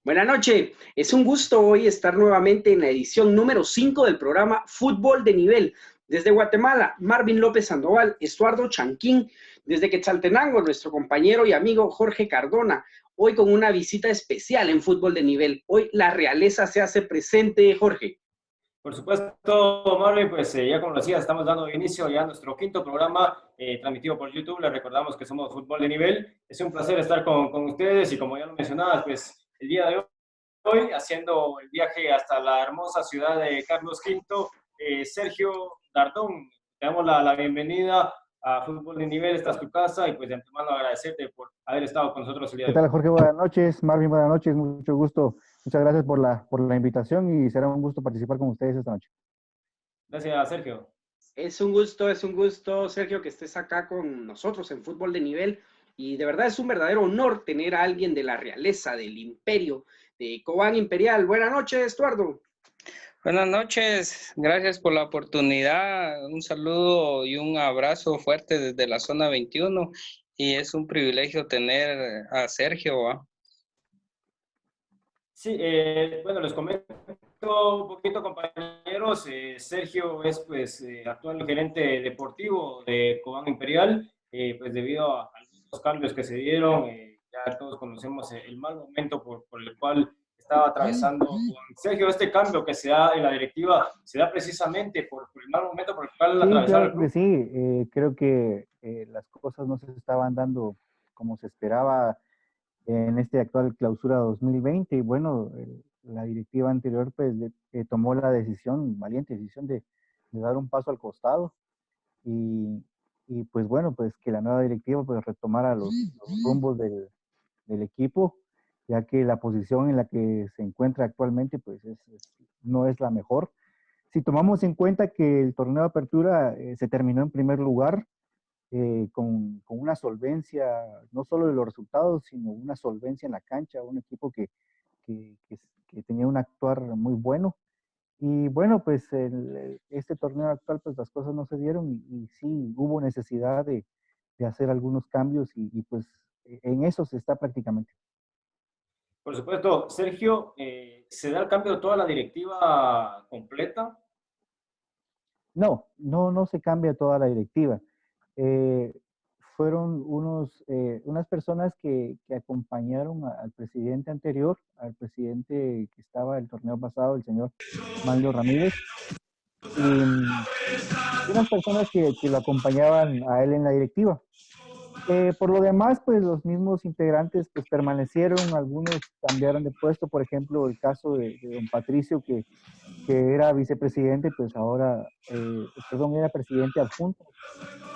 Buenas noches, es un gusto hoy estar nuevamente en la edición número 5 del programa Fútbol de Nivel. Desde Guatemala, Marvin López Sandoval, Estuardo Chanquín, desde Quetzaltenango, nuestro compañero y amigo Jorge Cardona, hoy con una visita especial en Fútbol de Nivel. Hoy la realeza se hace presente, Jorge. Por supuesto, Marvin, pues ya como decía, estamos dando inicio ya a nuestro quinto programa transmitido por YouTube. Les recordamos que somos Fútbol de Nivel. Es un placer estar con ustedes y como ya lo mencionabas, pues el día de hoy haciendo el viaje hasta la hermosa ciudad de Carlos V, Sergio Dardón. Te damos la bienvenida a Fútbol de Nivel, esta es tu casa y pues de antemano agradecerte por haber estado con nosotros el día ¿Qué de hoy. tal, Jorge? Buenas noches. Marvin, buenas noches. Mucho gusto. Muchas gracias por la invitación y será un gusto participar con ustedes esta noche. Gracias, Sergio. Es un gusto, Sergio, que estés acá con nosotros en Fútbol de Nivel. Y de verdad es un verdadero honor tener a alguien de la realeza, del imperio, de Cobán Imperial. Buenas noches, Estuardo. Buenas noches, gracias por la oportunidad. Un saludo y un abrazo fuerte desde la zona 21. Y es un privilegio tener a Sergio, ¿va? Sí, bueno, les comento un poquito, compañeros. Sergio es, pues, actual gerente deportivo de Cobán Imperial. Pues, debido a algunos cambios que se dieron, ya todos conocemos el mal momento por el cual estaba atravesando Cobán. Sergio, este cambio que se da en la directiva, se da precisamente por el mal momento por el cual Sí, atravesaba el claro que club. sí. Creo que las cosas no se estaban dando como se esperaba en este actual clausura 2020. Y bueno, la directiva anterior pues tomó la decisión, valiente decisión de dar un paso al costado y, y pues bueno, pues que la nueva directiva pues retomara los rumbos del equipo, ya que la posición en la que se encuentra actualmente pues no es la mejor. Si tomamos en cuenta que el torneo de apertura se terminó en primer lugar, con una solvencia, no solo de los resultados, sino una solvencia en la cancha, un equipo que, que- que tenía un actuar muy bueno. Y bueno, pues este torneo actual, pues las cosas no se dieron y sí hubo necesidad de hacer algunos cambios y pues en eso se está prácticamente. Por supuesto, Sergio, ¿se da el cambio de toda la directiva completa? No se cambia toda la directiva. Eh, Fueron unas personas que acompañaron al presidente anterior, al presidente que estaba el torneo pasado, el señor Manlio Ramírez, y unas personas que lo acompañaban a él en la directiva. Por lo demás, pues los mismos integrantes pues permanecieron, algunos cambiaron de puesto, por ejemplo, el caso de don Patricio, que era vicepresidente, pues ahora, perdón, era presidente adjunto,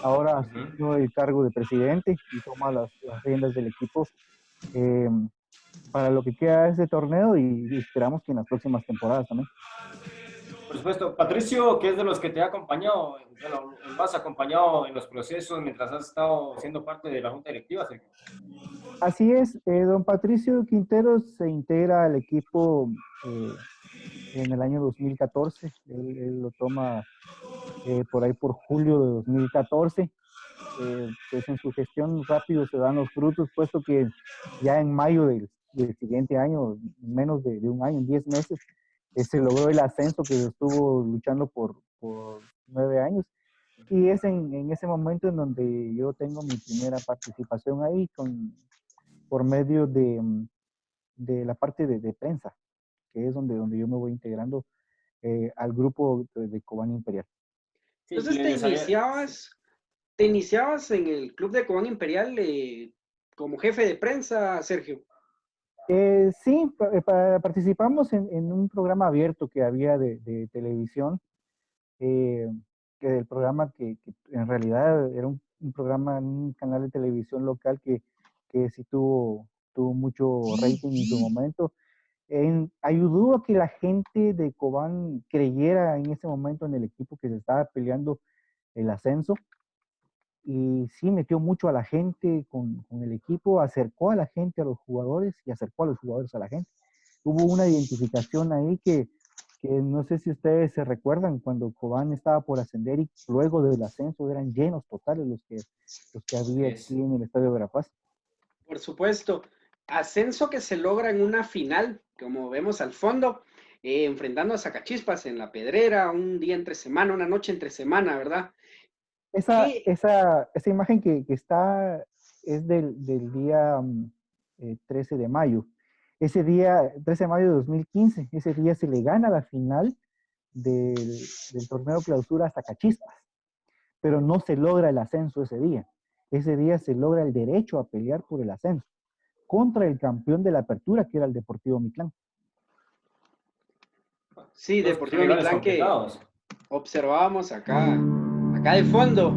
ahora asumió el cargo de presidente y toma las riendas del equipo eh, para lo que queda de ese torneo y esperamos que en las próximas temporadas también. Por supuesto, Patricio, que es de los que te ha acompañado, bueno, más acompañado en los procesos mientras has estado siendo parte de la Junta Directiva, Sergio. Así es, don Patricio Quinteros se integra al equipo en el año 2014, él lo toma por ahí por julio de 2014. Pues en su gestión rápido se dan los frutos, puesto que ya en mayo del siguiente año, menos de un año, en 10 meses, se logró el ascenso que estuvo luchando por 9 años. Y es en ese momento en donde yo tengo mi primera participación ahí por medio de la parte de prensa, que es donde yo me voy integrando al grupo de Cobán Imperial. Sí, Entonces te iniciabas en el Club de Cobán Imperial como jefe de prensa, Sergio. Sí, participamos en un programa abierto que había de televisión, eh, que el programa que en realidad era un programa, un canal de televisión local que sí tuvo mucho rating en su momento. Ayudó a que la gente de Cobán creyera en ese momento en el equipo que se estaba peleando el ascenso y sí metió mucho a la gente con el equipo, acercó a la gente a los jugadores y acercó a los jugadores a la gente. Hubo una identificación ahí que no sé si ustedes se recuerdan cuando Cobán estaba por ascender y luego del ascenso eran llenos totales los que había aquí en el Estadio Verapaz. Por supuesto. Ascenso que se logra en una final, como vemos al fondo, enfrentando a Zacachispas en La Pedrera, un día entre semana, una noche entre semana, ¿verdad? ¿Qué? Esa imagen que está es del día 13 de mayo. Ese día, 13 de mayo de 2015, ese día se le gana la final del torneo clausura hasta Zacachispas, pero no se logra el ascenso ese día. Ese día se logra el derecho a pelear por el ascenso contra el campeón de la apertura, que era el Deportivo Mitlán. Sí, Dos Deportivo rivales Mitlán que complicados. observábamos acá de fondo,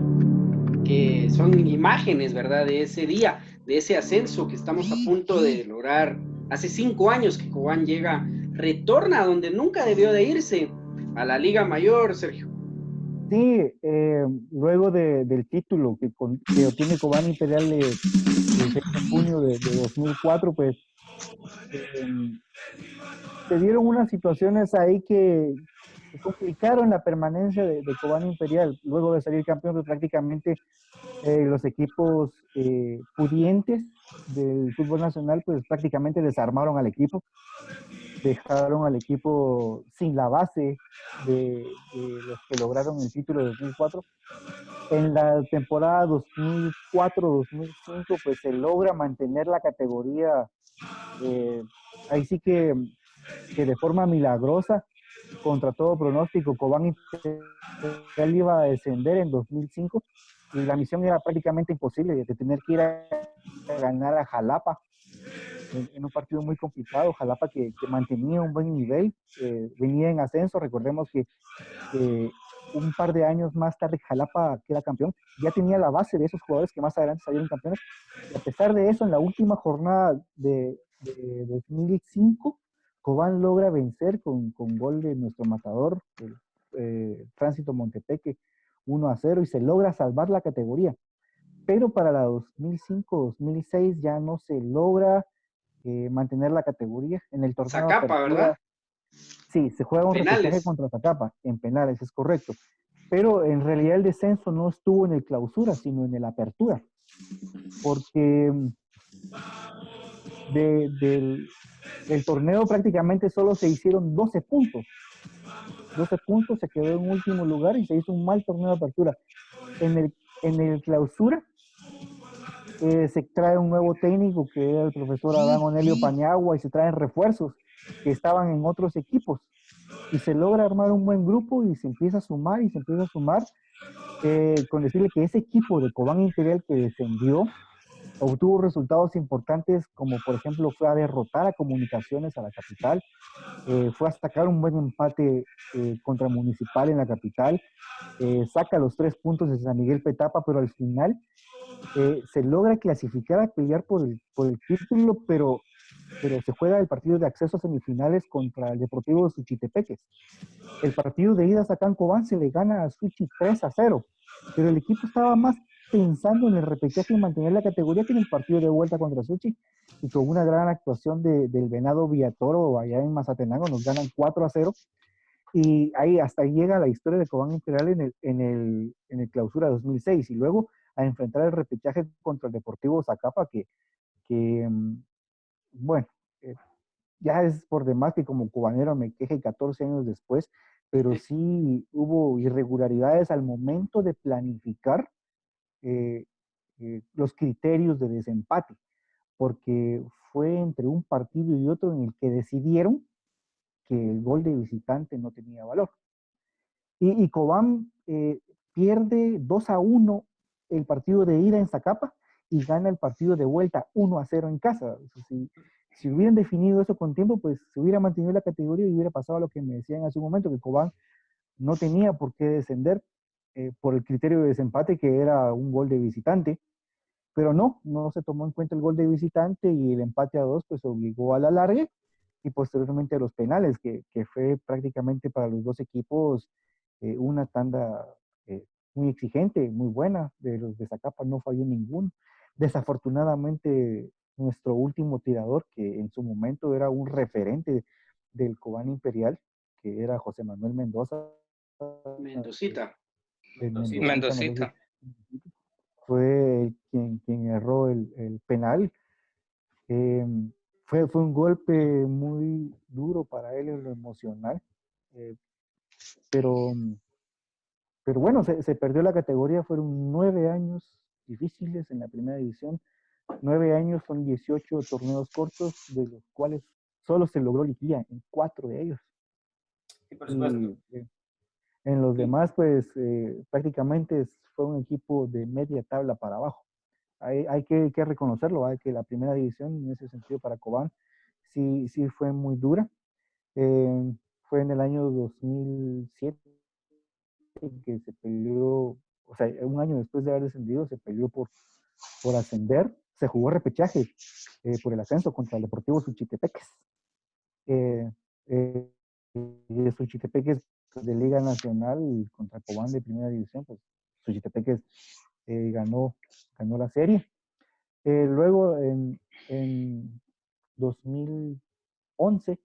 que son imágenes, ¿verdad? De ese día, de ese ascenso que estamos a punto de lograr. Hace 5 años que Cobán retorna a donde nunca debió de irse, a la Liga Mayor, Sergio. Sí, luego del título que obtiene Cobán Imperial el 6 de junio de 2004, pues se dieron unas situaciones ahí que complicaron la permanencia de Cobán Imperial. Luego de salir campeón, pues prácticamente los equipos pudientes del fútbol nacional, pues prácticamente desarmaron al equipo, dejaron al equipo sin la base de los que lograron el título de 2004. En la temporada 2004-2005, pues se logra mantener la categoría, ahí sí que de forma milagrosa, contra todo pronóstico. Cobán Imperial iba a descender en 2005 y la misión era prácticamente imposible, de tener que ir a ganar a Jalapa en un partido muy complicado. Jalapa que mantenía un buen nivel, venía en ascenso. Recordemos que un par de años más tarde Jalapa, que era campeón, ya tenía la base de esos jugadores que más adelante salieron campeones. Y a pesar de eso, en la última jornada de 2005, Cobán logra vencer con gol de nuestro matador, el Tránsito Montepeque, 1-0, y se logra salvar la categoría. Pero para la 2005-2006 ya no se logra mantener la categoría. En el torneo de Zacapa, apertura, ¿verdad? sí, se juega un repechaje Penales. contra Zacapa, en penales, es correcto. Pero en realidad el descenso no estuvo en el clausura, sino en el apertura. Porque del torneo prácticamente solo se hicieron 12 puntos. 12 puntos, se quedó en último lugar y se hizo un mal torneo de apertura. En el clausura se trae un nuevo técnico que era el profesor Adán Onelio Paniagua y se traen refuerzos que estaban en otros equipos y se logra armar un buen grupo y se empieza a sumar y se empieza a sumar, con decirle que ese equipo de Cobán Imperial que descendió obtuvo resultados importantes, como por ejemplo fue a derrotar a Comunicaciones a la capital, fue a sacar un buen empate contra Municipal en la capital, saca los 3 puntos de San Miguel Petapa, pero al final se logra clasificar a pelear por el título, pero se juega el partido de acceso a semifinales contra el Deportivo Suchitepeques. El partido de ida a Cobán se le gana a Suchi 3-0, pero el equipo estaba más pensando en el repechaje y mantener la categoría que en el partido de vuelta contra Suchi, y con una gran actuación del Venado Villatoro allá en Mazatenango nos ganan 4-0, y ahí hasta ahí llega la historia de Cobán Imperial en el clausura 2006, y luego a enfrentar el repechaje contra el Deportivo Zacapa, que bueno, ya es por demás que como cubanero me queje 14 años después, pero sí hubo irregularidades al momento de planificar eh, los criterios de desempate, porque fue entre un partido y otro en el que decidieron que el gol de visitante no tenía valor. Y Cobán pierde 2-1 el partido de ida en Zacapa y gana el partido de vuelta 1-0 en casa. O sea, si hubieran definido eso con tiempo, pues se hubiera mantenido la categoría y hubiera pasado lo que me decían hace un momento, que Cobán no tenía por qué descender por el criterio de desempate, que era un gol de visitante. Pero no se tomó en cuenta el gol de visitante y el empate a 2 pues obligó a la largue y posteriormente a los penales, que fue prácticamente para los dos equipos una tanda muy exigente, muy buena. De los de Zacapa no falló ninguno. Desafortunadamente, nuestro último tirador, que en su momento era un referente del Cobán Imperial, que era José Manuel Mendoza, Mendocita. el Mendocita. fue quien erró el penal. Fue un golpe muy duro para él en lo emocional, eh, pero, pero bueno, se perdió la categoría. Fueron 9 años difíciles en la primera división. 9 años son 18 torneos cortos, de los cuales solo se logró liguilla en 4 de ellos. Sí, por supuesto. Y en los demás, pues prácticamente fue un equipo de media tabla para abajo. Hay que reconocerlo, hay que la primera división en ese sentido para Cobán sí fue muy dura. Eh, Fue en el año 2007 que se peleó, o sea, un año después de haber descendido, se peleó por ascender. Se jugó repechaje por el ascenso contra el Deportivo Suchitepeques. Eh, eh, Suchitepeques de Liga Nacional contra Cobán de Primera División, pues Suchitepeques ganó la serie. Luego en 2011,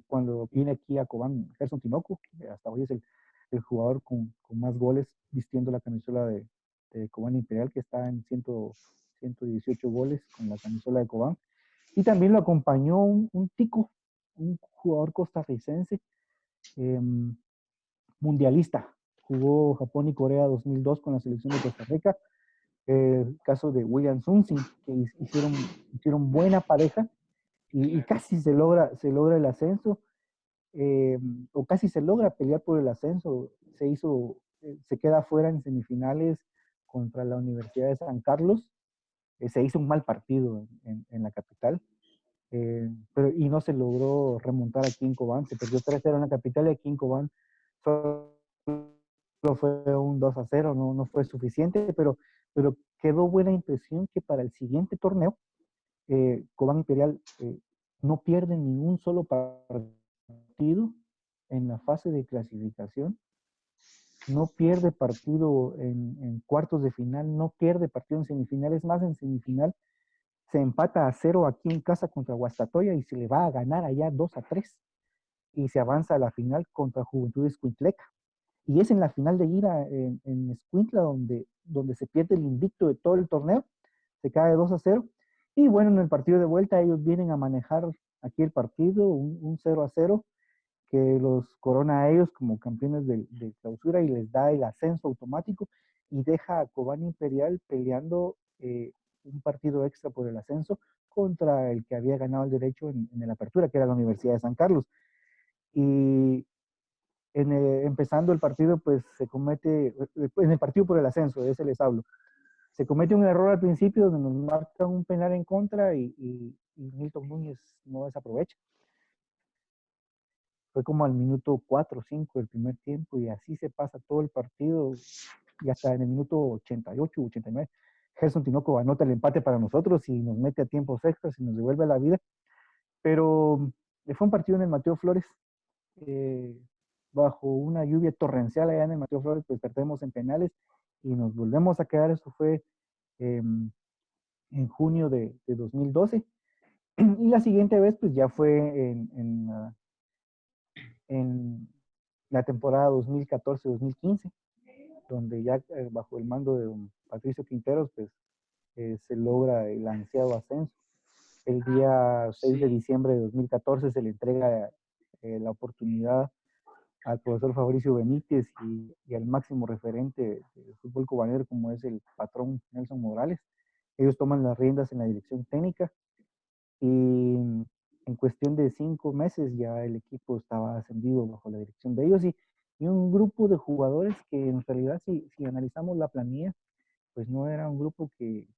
cuando viene aquí a Cobán Gerson Tinoco, hasta hoy es el jugador con más goles vistiendo la camisola de Cobán Imperial, que está en 118 goles con la camisola de Cobán. Y también lo acompañó un tico, un jugador costarricense, eh, mundialista. Jugó Japón y Corea 2002 con la selección de Costa Rica. El caso de William Sunsin, que hicieron buena pareja y casi se logra el ascenso, o casi se logra pelear por el ascenso. Se queda fuera en semifinales contra la Universidad de San Carlos. Se hizo un mal partido en la capital, y no se logró remontar aquí en Cobán. Se perdió 3-0 en la capital y aquí en Cobán solo fue un 2-0, no fue suficiente, pero quedó buena impresión que para el siguiente torneo, Cobán Imperial no pierde ningún solo partido en la fase de clasificación, no pierde partido en cuartos de final, no pierde partido en semifinales, más en semifinal se empata a 0 aquí en casa contra Guastatoya y se le va a ganar allá 2-3 y se avanza a la final contra Juventud Escuintleca. Y es en la final de ida en Escuintla donde se pierde el invicto de todo el torneo, se cae 2-0. Y bueno, en el partido de vuelta ellos vienen a manejar aquí el partido, un 0-0, que los corona a ellos como campeones de clausura y les da el ascenso automático y deja a Cobán Imperial peleando un partido extra por el ascenso contra el que había ganado el derecho en la apertura, que era la Universidad de San Carlos. Y empezando el partido, pues se comete, en el partido por el ascenso, de ese les hablo, se comete un error al principio donde nos marcan un penal en contra y Milton Núñez no desaprovecha. Fue como al minuto 4 o 5 del primer tiempo y así se pasa todo el partido y hasta en el minuto 88, 89. Gerson Tinoco anota el empate para nosotros y nos mete a tiempos extras y nos devuelve la vida. Pero fue un partido en el Mateo Flores, bajo una lluvia torrencial allá en el Mateo Flores, pues perdemos en penales y nos volvemos a quedar. Eso fue en junio de 2012. Y la siguiente vez, pues ya fue en la temporada 2014-2015, donde ya bajo el mando de don Patricio Quinteros, pues se logra el ansiado ascenso. El día 6 de diciembre de 2014 se le entrega la oportunidad al profesor Fabricio Benítez y al máximo referente del fútbol cobanero, como es el patrón Nelson Morales. Ellos toman las riendas en la dirección técnica y en cuestión de 5 meses ya el equipo estaba ascendido bajo la dirección de ellos y un grupo de jugadores que en realidad si analizamos la planilla, pues no era un grupo que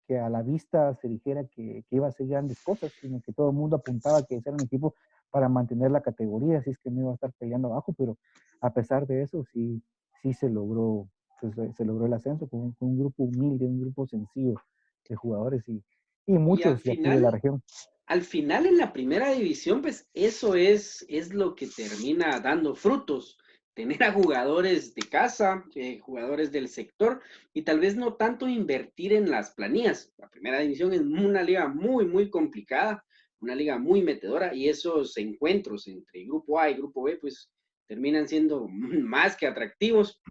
a la vista se dijera que iba a hacer grandes cosas, sino que todo el mundo apuntaba que era un equipo para mantener la categoría, así es que no iba a estar peleando abajo, pero a pesar de eso sí se logró, pues, se logró el ascenso con un grupo humilde, un grupo sencillo de jugadores y muchos de aquí de la región. Al final en la primera división, pues eso es lo que termina dando frutos. Tener a jugadores de casa, jugadores del sector y tal vez no tanto invertir en las planillas. La primera división es una liga muy, muy complicada, una liga muy metedora y esos encuentros entre Grupo A y Grupo B pues terminan siendo más que atractivos.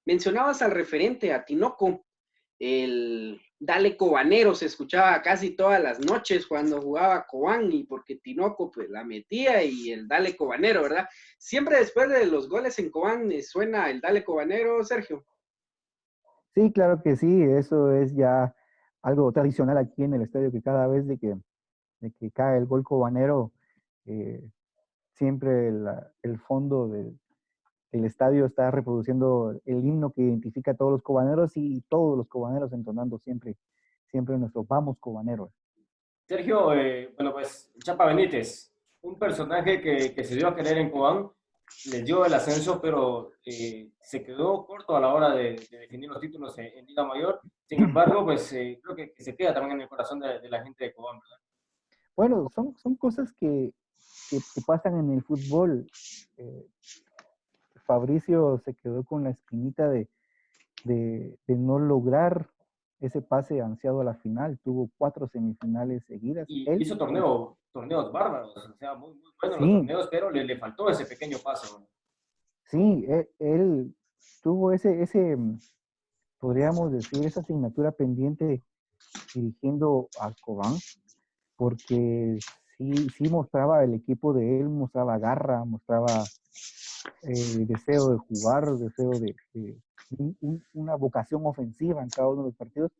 Mencionabas al referente, a Tinoco, el Dale Cobanero se escuchaba casi todas las noches cuando jugaba Cobán, y porque Tinoco pues la metía, y el Dale Cobanero, ¿verdad? Siempre después de los goles en Cobán suena el Dale Cobanero, Sergio. Sí, claro que sí, eso es ya algo tradicional aquí en el estadio, que cada vez de que cae el gol cobanero, eh, siempre el fondo del estadio está reproduciendo el himno que identifica a todos los cobaneros, y todos los cobaneros entonando siempre, siempre nuestro vamos cobaneros. Sergio, bueno, pues Chapa Benítez, un personaje que se dio a querer en Cobán, les dio el ascenso, pero se quedó corto a la hora de definir los títulos en Liga Mayor. Sin embargo, pues creo que se queda también en el corazón de la gente de Cobán, ¿verdad? Bueno, son cosas que pasan en el fútbol. Eh, Fabricio se quedó con la espinita de no lograr ese pase ansiado a la final. Tuvo 4 semifinales seguidas. Y Él, hizo torneos bárbaros, o sea, muy buenos los sí, torneos, pero le faltó ese pequeño paso. sí, él tuvo podríamos decir, esa asignatura pendiente dirigiendo a Cobán, porque sí mostraba el equipo de él, mostraba garra, mostraba deseo de jugar, deseo de una vocación ofensiva en cada uno de los partidos.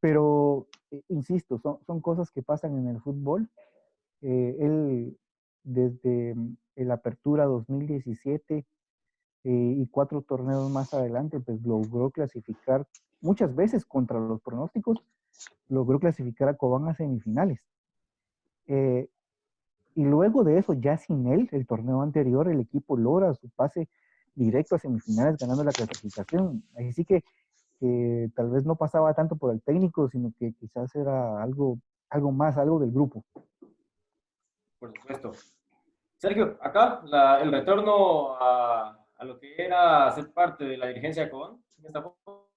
Pero, insisto, son cosas que pasan en el fútbol. Él, desde el Apertura 2017 y 4 torneos más adelante, pues logró clasificar muchas veces contra los pronósticos, logró clasificar a Cobán a semifinales. Eh, y luego de eso, ya sin él, el torneo anterior, el equipo logra su pase directo a semifinales ganando la clasificación. Así que tal vez no pasaba tanto por el técnico, sino que quizás era algo más, algo del grupo. Por supuesto. Sergio, acá el retorno a lo que era ser parte de la dirigencia de Cobán, en esta foto.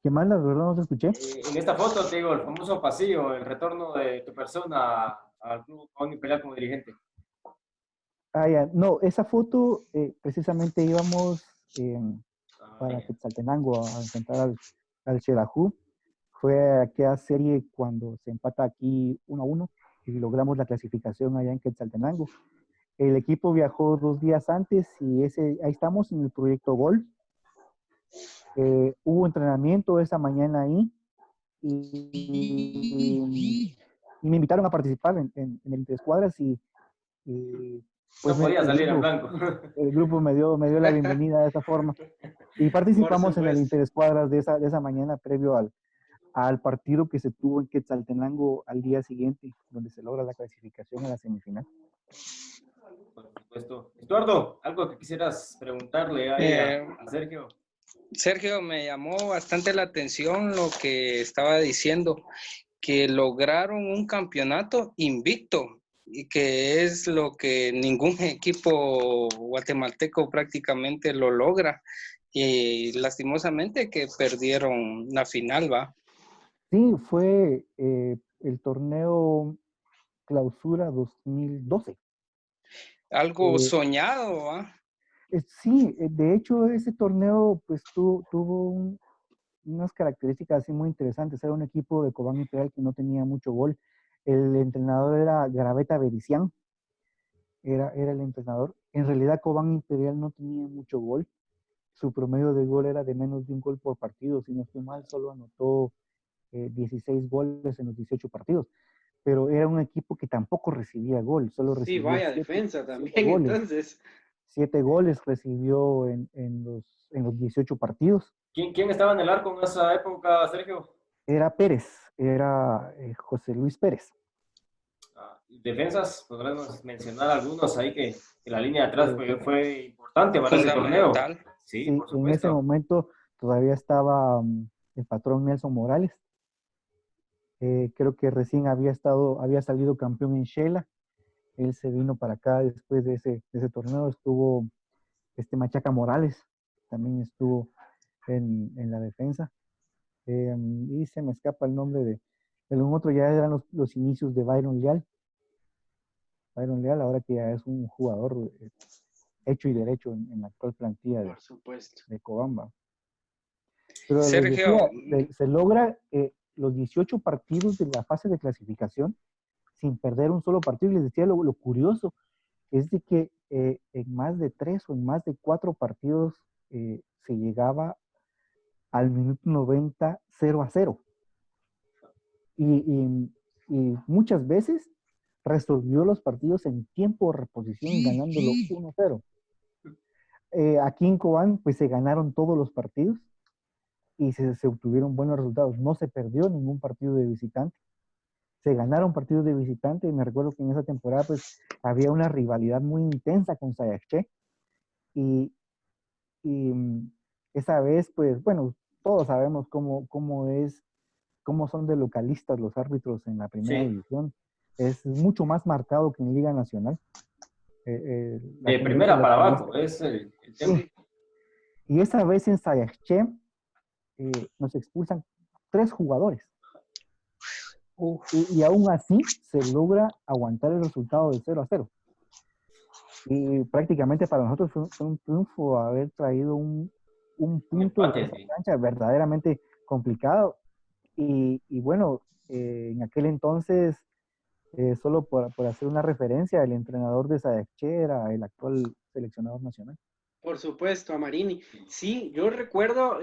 ¿Qué más? La verdad no te escuché. En esta foto te digo el famoso pasillo, el retorno de tu persona al club Cobán Imperial como dirigente. Ah, ya. No, esa foto precisamente íbamos para Ya. Quetzaltenango a enfrentar al Xelajú. Fue aquella serie cuando se empata aquí 1-1 y logramos la clasificación allá en Quetzaltenango. El equipo viajó 2 días antes y ahí estamos en el proyecto Gol. Hubo entrenamiento esa mañana ahí y me invitaron a participar en el Interescuadras y pues No podía salir en blanco. el grupo me dio la bienvenida de esa forma y Por participamos en el supuesto. Interescuadras de esa mañana previo al partido que se tuvo en Quetzaltenango al día siguiente, donde se logra la clasificación a la semifinal. Por supuesto. Estuardo, algo que quisieras preguntarle ahí a Sergio. Sergio, me llamó bastante la atención lo que estaba diciendo, que lograron un campeonato invicto, y que es lo que ningún equipo guatemalteco prácticamente lo logra. Y lastimosamente que perdieron la final, ¿va? Sí, fue el torneo Clausura 2012. Algo soñado, ¿va? Sí, de hecho ese torneo pues tuvo unas características así muy interesantes. Era un equipo de Cobán Imperial que no tenía mucho gol. El entrenador era Garaveta Bericián, era el entrenador. En realidad Cobán Imperial no tenía mucho gol. Su promedio de gol era de menos de un gol por partido. Si no estoy mal, solo anotó 16 goles en los 18 partidos. Pero era un equipo que tampoco recibía gol, solo Sí, recibió vaya 7 defensa también, goles. entonces. 7 goles recibió en los 18 partidos. ¿Quién estaba en el arco en esa época, Sergio? Era Pérez, era José Luis Pérez. Defensas, podremos mencionar algunos ahí que la línea de atrás Eh, fue importante para ese torneo. Fundamental. Sí, sí, por en ese supuesto. momento todavía estaba el patrón Nelson Morales. Creo que recién había salido campeón en Shela. Él se vino para acá después de ese torneo. Estuvo Machaca Morales, también estuvo en la defensa. Y se me escapa el nombre de un otro, ya eran los inicios de Byron Leal. Byron Leal, ahora que ya es un jugador hecho y derecho en la actual plantilla Por supuesto. de Cobamba. Pero les Sergio, decía, se logra los 18 partidos de la fase de clasificación sin perder un solo partido. Y les decía, lo curioso es de que en más de 3 o en más de 4 partidos se llegaba al minuto 90 0-0. Y muchas veces resolvió los partidos en tiempo de reposición ganándolo 1-0. Aquí en Cobán pues se ganaron todos los partidos y se obtuvieron buenos resultados. No se perdió ningún partido de visitante. Se ganaron partidos de visitante y me recuerdo que en esa temporada pues había una rivalidad muy intensa con Sayaché y esa vez pues bueno, todos sabemos cómo son de localistas los árbitros en la primera Sí, división. Es mucho más marcado que en Liga Nacional. La de tendencia primera para localista. abajo, es el tema. Sí. Y esa vez en Sayaché nos expulsan 3 jugadores. Y aún así se logra aguantar el resultado de 0-0. Y prácticamente para nosotros fue un triunfo haber traído un punto de esa Sí. cancha verdaderamente complicado. Y bueno, en aquel entonces, solo por hacer una referencia, el entrenador de Sayaché era el actual seleccionador nacional. Por supuesto, a Marini. Sí, yo recuerdo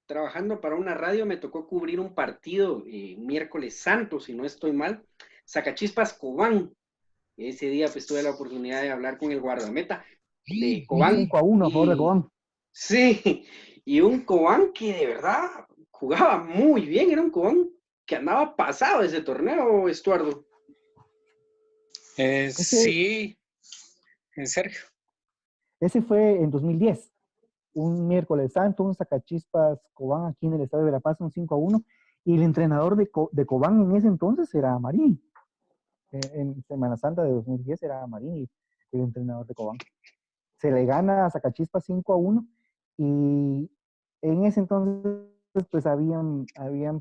trabajando para una radio, me tocó cubrir un partido miércoles santo, si no estoy mal, Zacachispas Cobán. Ese día pues tuve la oportunidad de hablar con el guardameta de Cobán. 5-1 a favor de Cobán. Sí, y un Cobán que de verdad jugaba muy bien, era un Cobán que andaba pasado ese torneo, Estuardo. sí, Sergio. Ese fue en 2010. Un miércoles santo, un Zacachispas Cobán aquí en el Estadio de La Paz, un 5-1. Y el entrenador de Cobán en ese entonces era Marín. En Semana Santa de 2010 era Marín el entrenador de Cobán. Se le gana a Zacachispas 5-1 y en ese entonces pues habían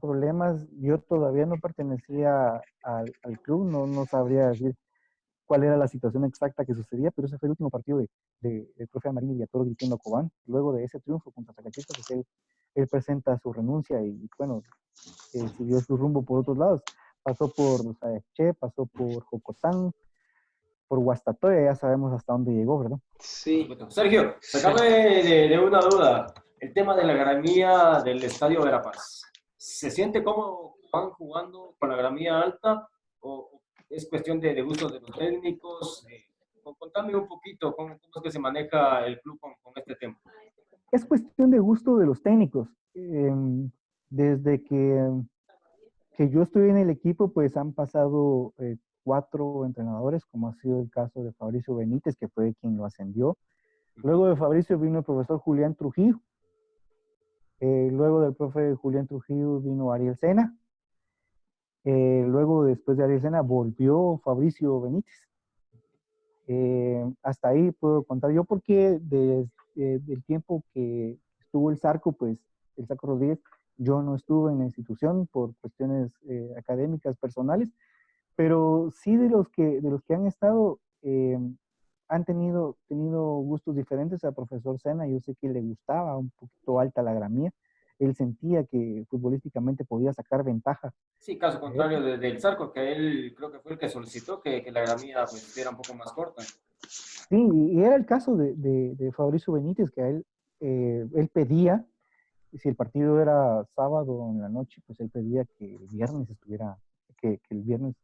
problemas. Yo todavía no pertenecía al club, no sabría decir cuál era la situación exacta que sucedía, pero ese fue el último partido del profe Amarillo Villatoro dirigiendo a Cobán. Luego de ese triunfo contra Zacachispas, pues él presenta su renuncia y bueno, siguió su rumbo por otros lados. Pasó por Sayaché, pasó por Jocotán, por Guastatoya, ya sabemos hasta dónde llegó, ¿verdad? Sí. Sergio, sacame de una duda. El tema de la gramía del Estadio Verapaz. ¿Se siente cómo van jugando con la gramía alta o es cuestión de gustos de los técnicos? Contame un poquito cómo es que se maneja el club con este tema. Es cuestión de gusto de los técnicos. Desde que yo estoy en el equipo, pues han pasado 4 entrenadores, como ha sido el caso de Fabricio Benítez, que fue quien lo ascendió. Luego de Fabricio vino el profesor Julián Trujillo. Luego del profe Julián Trujillo vino Ariel Sena. Luego, después de Ariel Sena, volvió Fabricio Benítez. Hasta ahí puedo contar yo porque desde el tiempo que estuvo el Zarco, pues el Zarco Rodríguez, yo no estuve en la institución por cuestiones académicas personales, pero sí de los que han estado han tenido gustos diferentes. Al profesor Sena, yo sé que le gustaba un poquito alta la gramía, él sentía que futbolísticamente podía sacar ventaja. Sí, caso contrario del Zarco, que él creo que fue el que solicitó que la gramía pues, fuera un poco más corta. Sí, y era el caso de Fabricio Benítez, que a él pedía, si el partido era sábado en la noche, pues él pedía que el viernes que el viernes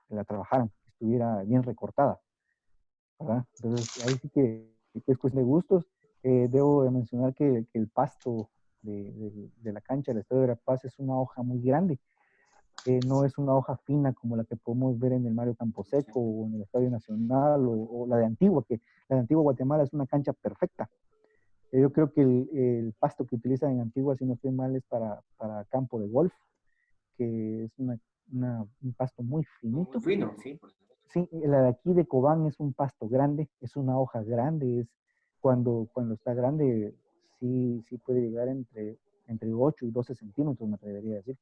la trabajaran, que estuviera bien recortada, ¿verdad? Entonces, ahí sí que es cuestión de gustos. Debo de mencionar que el pasto de la cancha del Estadio de La Paz es una hoja muy grande. No es una hoja fina como la que podemos ver en el Mario Camposeco o en el Estadio Nacional o la de Antigua, que la de Antigua Guatemala es una cancha perfecta. Yo creo que el pasto que utilizan en Antigua, si no estoy mal, es para campo de golf, que es un pasto muy finito. Muy fino, sí. Sí, la de aquí de Cobán es un pasto grande, es una hoja grande, cuando está grande sí puede llegar entre 8 y 12 centímetros, me atrevería a decir.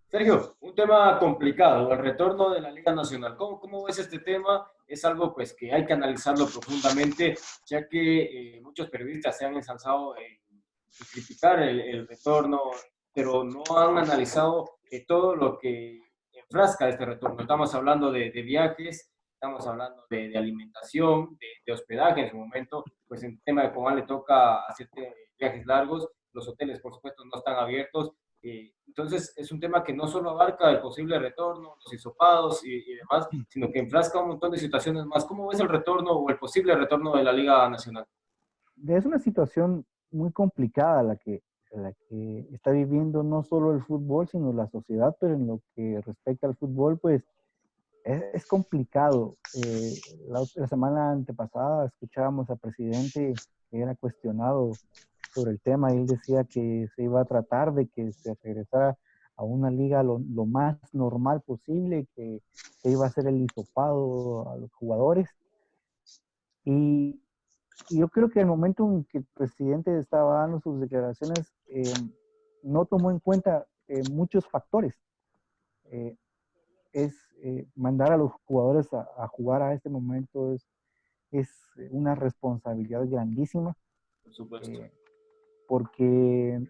Sergio, un tema complicado, el retorno de la Liga Nacional. ¿Cómo ves este tema? Es algo pues que hay que analizarlo profundamente, ya que muchos periodistas se han ensalzado criticar el retorno, pero no han analizado todo lo que enfrasca este retorno. Estamos hablando de viajes, estamos hablando de alimentación, de hospedaje en su momento, pues en tema de Cobán le toca hacer viajes largos, los hoteles por supuesto no están abiertos, entonces es un tema que no solo abarca el posible retorno, los hisopados y demás, sino que enfrasca un montón de situaciones más. ¿Cómo ves el retorno o el posible retorno de la Liga Nacional? Es una situación muy complicada la que está viviendo no solo el fútbol, sino la sociedad, pero en lo que respecta al fútbol, pues es complicado. La semana antepasada escuchábamos al presidente que era cuestionado sobre el tema y él decía que se iba a tratar de que se regresara a una liga lo más normal posible, que se iba a hacer el hisopado a los jugadores. Y yo creo que el momento en que el presidente estaba dando sus declaraciones no tomó en cuenta muchos factores. Eh, mandar a los jugadores a jugar a este momento es una responsabilidad grandísima. Por supuesto. Porque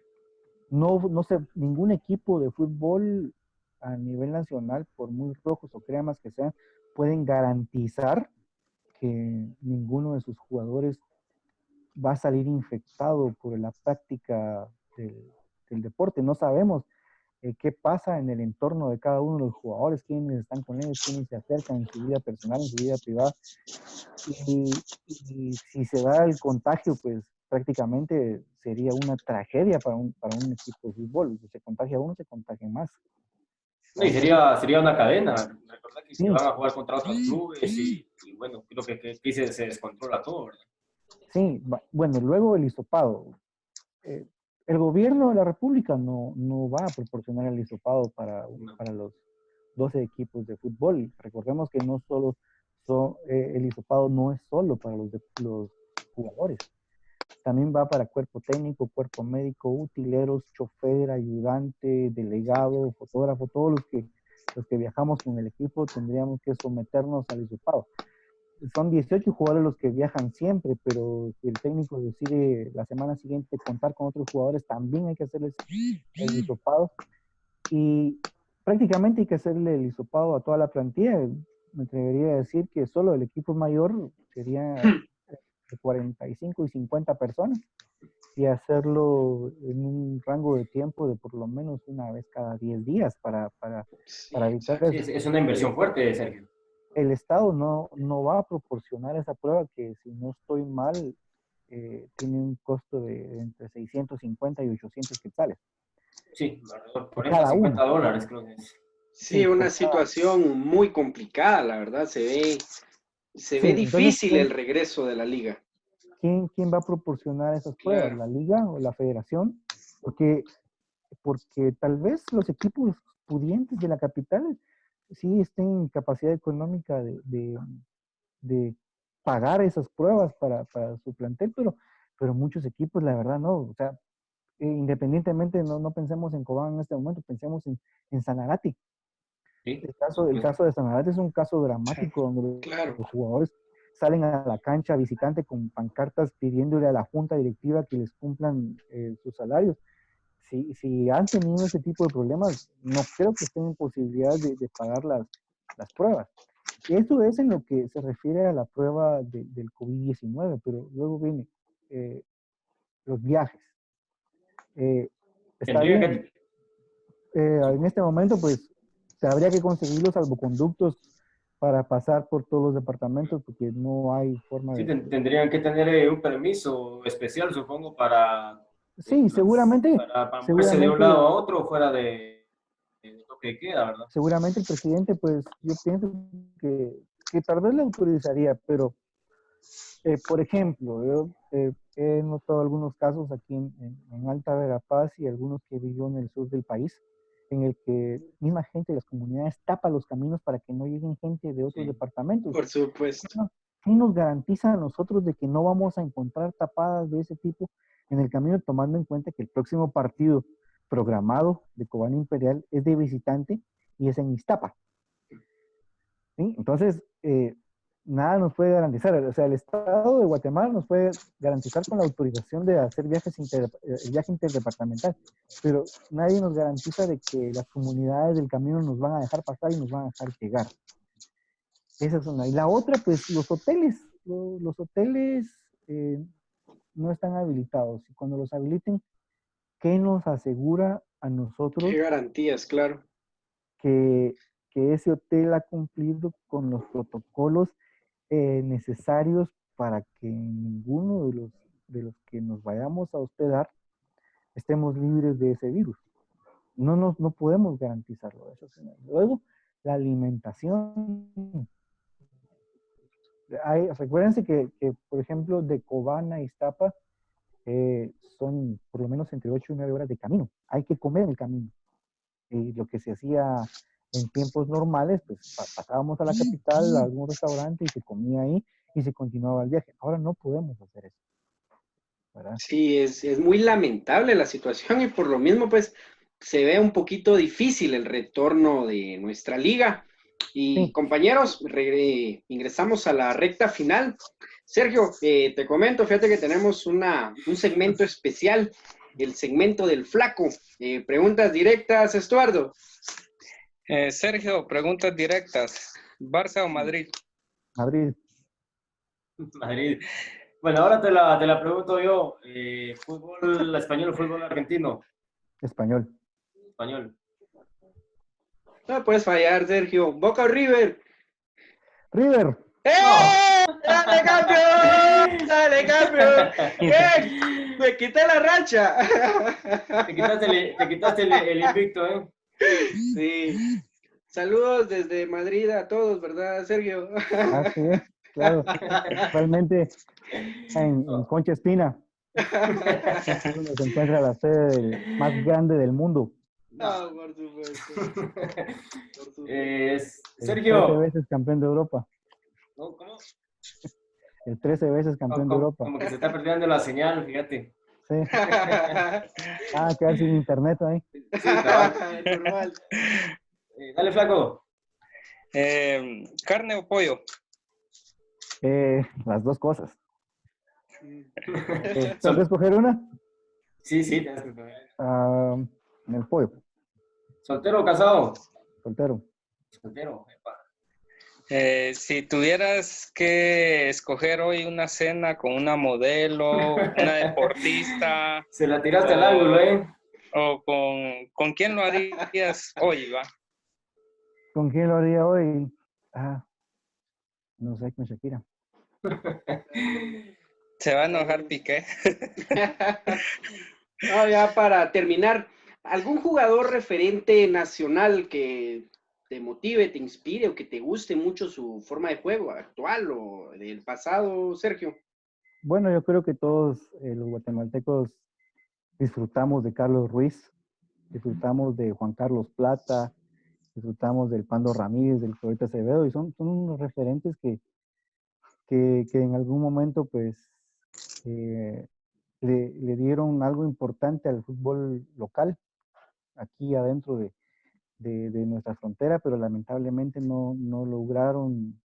no sé, ningún equipo de fútbol a nivel nacional, por muy rojos o cremas que sean, pueden garantizar que ninguno de sus jugadores va a salir infectado por la práctica del deporte. No sabemos qué pasa en el entorno de cada uno de los jugadores, quiénes están con ellos, quiénes se acercan en su vida personal, en su vida privada. Y si se da el contagio, pues prácticamente sería una tragedia para un equipo de fútbol. Si se contagia uno, se contagia más. No, y sería una cadena. Recordad que Sí. se van a jugar contra otros clubes y bueno, creo que aquí se descontrola todo, ¿verdad? Sí, bueno, luego el hisopado. El gobierno de la República no va a proporcionar el hisopado para los 12 equipos de fútbol. Recordemos que no solo el hisopado no es solo para los jugadores. También va para cuerpo técnico, cuerpo médico, utileros, chofer, ayudante, delegado, fotógrafo, todos los que viajamos con el equipo tendríamos que someternos al hisopado. Son 18 jugadores los que viajan siempre, pero si el técnico decide la semana siguiente contar con otros jugadores, también hay que hacerles el hisopado. Y prácticamente hay que hacerle el hisopado a toda la plantilla. Me atrevería a decir que solo el equipo mayor sería de 45 y 50 personas y hacerlo en un rango de tiempo de por lo menos una vez cada 10 días para evitar Sí, es una inversión fuerte, Sergio. El Estado no va a proporcionar esa prueba que, si no estoy mal, tiene un costo de entre 650 y 800 quetzales. Sí, alrededor de 40 cada 50 uno. dólares creo que es. Sí, una situación muy complicada, la verdad. Se ve difícil el regreso de la liga. ¿Quién va a proporcionar esas pruebas? Claro. ¿La liga o la federación? Porque tal vez los equipos pudientes de la capital sí estén en capacidad económica de pagar esas pruebas para su plantel, pero muchos equipos, la verdad, no. O sea, independientemente, no pensemos en Cobán en este momento, pensemos en Sanarate. Sí, El caso de Sanarate es un caso dramático donde Claro. los jugadores salen a la cancha visitante con pancartas pidiéndole a la junta directiva que les cumplan sus salarios. Si han tenido ese tipo de problemas, no creo que estén en posibilidad de pagar las pruebas. Eso es en lo que se refiere a la prueba del COVID-19, pero luego viene los viajes. Está bien. En este momento, pues, se habría que conseguir los salvoconductos para pasar por todos los departamentos, porque no hay forma Sí, de... tendrían que tener un permiso especial, supongo, para Sí, seguramente moverse de un lado a otro fuera de toque de queda, ¿verdad? Seguramente el presidente, pues, yo pienso que tal vez le autorizaría, pero, por ejemplo, yo he notado algunos casos aquí en Alta Verapaz y algunos que vivo en el sur del país, en el que misma gente de las comunidades tapa los caminos para que no lleguen gente de otros departamentos. Por supuesto. ¿Qué nos garantiza a nosotros de que no vamos a encontrar tapadas de ese tipo en el camino, tomando en cuenta que el próximo partido programado de Cobán Imperial es de visitante y es en Iztapa? ¿Sí? Entonces, nada nos puede garantizar. O sea, el Estado de Guatemala nos puede garantizar con la autorización de hacer el viaje interdepartamental, pero nadie nos garantiza de que las comunidades del camino nos van a dejar pasar y nos van a dejar llegar. Esa es una. Y la otra, pues los hoteles. Los hoteles no están habilitados. Y cuando los habiliten, ¿qué nos asegura a nosotros Qué garantías, claro. que ese hotel ha cumplido con los protocolos necesarios para que ninguno de los que nos vayamos a hospedar estemos libres de ese virus? No podemos garantizarlo. Eso es una. Luego, la alimentación. Recuérdense que, por ejemplo, de Cobán a Iztapa son por lo menos entre 8 y 9 horas de camino. Hay que comer en el camino. Y lo que se hacía en tiempos normales, pues pasábamos a la capital, a algún restaurante y se comía ahí y se continuaba el viaje. Ahora no podemos hacer eso, ¿verdad? Sí, es muy lamentable la situación y por lo mismo, pues, se ve un poquito difícil el retorno de nuestra liga. Y Sí. compañeros, ingresamos a la recta final. Sergio, te comento, fíjate que tenemos un segmento especial, el segmento del flaco. Preguntas directas, Estuardo. Sergio, preguntas directas. ¿Barça o Madrid? Madrid. Madrid. Bueno, ahora te la pregunto yo. ¿Fútbol español o fútbol argentino? Español. Español. No puedes fallar, Sergio. ¿Boca o River? River. ¡Eh! ¡Dale, campeón! ¡Dale, campeón! ¡Eh! ¡Me quité la racha! Te quitaste el invicto, ¿eh? Sí. Saludos desde Madrid a todos, ¿verdad, Sergio? Así es, claro. Principalmente en Concha Espina, donde se encuentra la sede más grande del mundo. No, por supuesto. Por supuesto. El 13 Sergio. veces campeón de Europa. ¿No? ¿Cómo? El 13 veces campeón de Europa. Como que se está perdiendo la señal, fíjate. Sí. Quedar sin internet ahí. Sí, cabal. Normal. Dale, flaco. ¿Carne o pollo? Las dos cosas. ¿Tengo que escoger una? Sí, tienes que escoger. El pollo. ¿Soltero o casado? Soltero. Soltero. Epa. Si tuvieras que escoger hoy una cena con una modelo, una deportista, Se la tiraste al ángulo, ¿eh? o con quién lo harías hoy, va? ¿Con quién lo haría hoy? No sé, con Shakira. Se va a enojar Piqué. No, ya para terminar, ¿algún jugador referente nacional que te motive, te inspire o que te guste mucho su forma de juego actual o del pasado, Sergio? Bueno, yo creo que todos los guatemaltecos disfrutamos de Carlos Ruiz, disfrutamos de Juan Carlos Plata, disfrutamos del Pando Ramírez, del Coyote Acevedo, y son unos referentes que en algún momento pues le dieron algo importante al fútbol local, aquí adentro de nuestra frontera, pero lamentablemente no lograron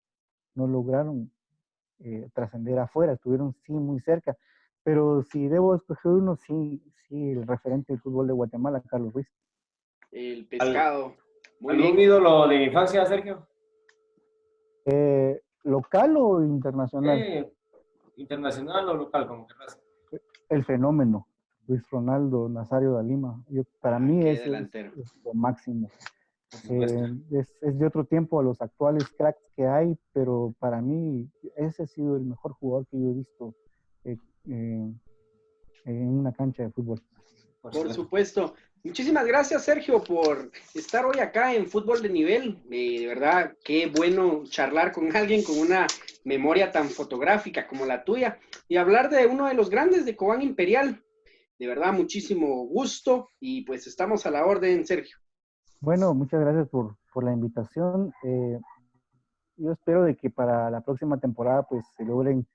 trascender afuera, estuvieron sí muy cerca. Pero si debo escoger uno, sí, el referente del fútbol de Guatemala, Carlos Ruiz. El pescado. Muy ¿Algún bien. ídolo de infancia, Sergio? ¿Local o internacional? Internacional o local, como querrás. El fenómeno, Luis Ronaldo Nazario da Lima. Para mí qué es delantero. lo máximo. Por supuesto. Es de otro tiempo a los actuales cracks que hay, pero para mí ese ha sido el mejor jugador que yo he visto en una cancha de fútbol. Por supuesto. Muchísimas gracias, Sergio, por estar hoy acá en Fútbol de Nivel. De verdad, qué bueno charlar con alguien con una memoria tan fotográfica como la tuya y hablar de uno de los grandes de Cobán Imperial. De verdad, muchísimo gusto y pues estamos a la orden, Sergio. Bueno, muchas gracias por la invitación. Yo espero de que para la próxima temporada pues se logren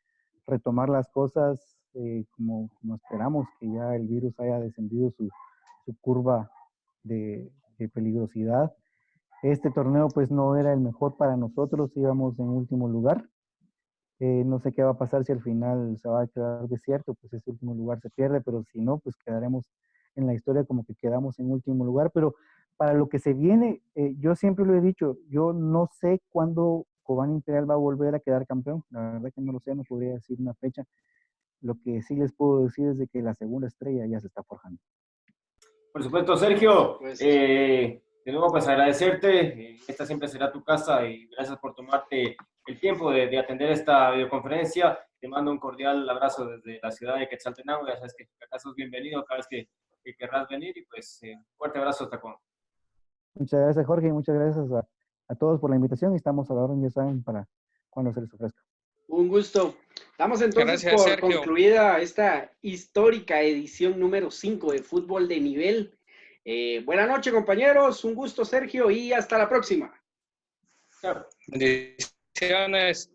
retomar las cosas como esperamos, que ya el virus haya descendido su curva de peligrosidad. Este torneo pues no era el mejor para nosotros, íbamos en último lugar, No sé qué va a pasar si al final se va a quedar desierto, pues ese último lugar se pierde, pero si no, pues quedaremos en la historia como que quedamos en último lugar. Pero para lo que se viene, yo siempre lo he dicho, yo no sé cuándo Cobán Imperial va a volver a quedar campeón. La verdad que no lo sé, no podría decir una fecha. Lo que sí les puedo decir es de que la segunda estrella ya se está forjando. Por supuesto, Sergio. Pues, De nuevo, pues agradecerte. Esta siempre será tu casa y gracias por tomarte el tiempo de atender esta videoconferencia. Te mando un cordial abrazo desde la ciudad de Quetzaltenango. Ya sabes que acá sos bienvenido cada vez que querrás venir y pues un fuerte abrazo hasta con. Muchas gracias, Jorge, y muchas gracias a todos por la invitación. Y estamos a la orden, ya saben, para cuando se les ofrezca. un gusto. Damos entonces Gracias, por Sergio. concluida esta histórica edición número 5 de Fútbol de Nivel. Buenas noches, compañeros. Un gusto, Sergio, y hasta la próxima. Chao. Bendiciones.